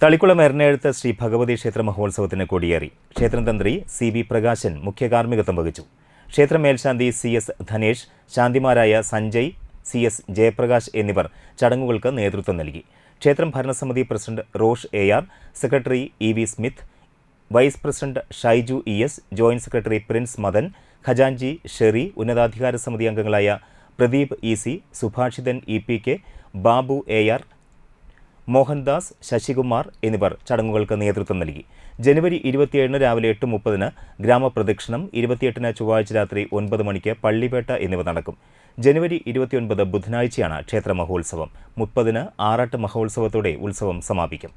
തളിക്കുളം എറണാകുളത്ത് ശ്രീ ഭഗവതി ക്ഷേത്ര മഹോത്സവത്തിന് കൊടിയേറി. ക്ഷേത്രം തന്ത്രി CB പ്രകാശൻ മുഖ്യ കാർമ്മികത്വം വഹിച്ചു. ക്ഷേത്ര മേൽശാന്തി CS ധനേഷ്, ശാന്തിമാരായ സഞ്ജയ്, CS ജയപ്രകാശ് എന്നിവർ ചടങ്ങുകൾക്ക് നേതൃത്വം നൽകി. ക്ഷേത്രം ഭരണസമിതി president Rosh AR, secretary EV Smith, vice president Shaiju ES, joint secretary Prince Madan, ഖജാൻജി ഷെറി, ഉന്നതാധികാര സമിതി അംഗങ്ങളായ Pradeep EC, Subhashithan EPK, Babu AR, Mohandas, Sasikumar എന്നിവർ ചടങ്ങുകൾക്ക് നേതൃത്വം നൽകി. ജനുവരി 27 രാവിലെ 8:30 ഗ്രാമപ്രദക്ഷിണം, 28 ചൊവ്വാഴ്ച രാത്രി 9 മണിക്ക് പള്ളിവേട്ട എന്നിവ നടക്കും. ജനുവരി 29 ബുധനാഴ്ചയാണ് ക്ഷേത്ര മഹോത്സവം. 30 ആറാട്ട് മഹോത്സവത്തോടെ ഉത്സവം സമാപിക്കും.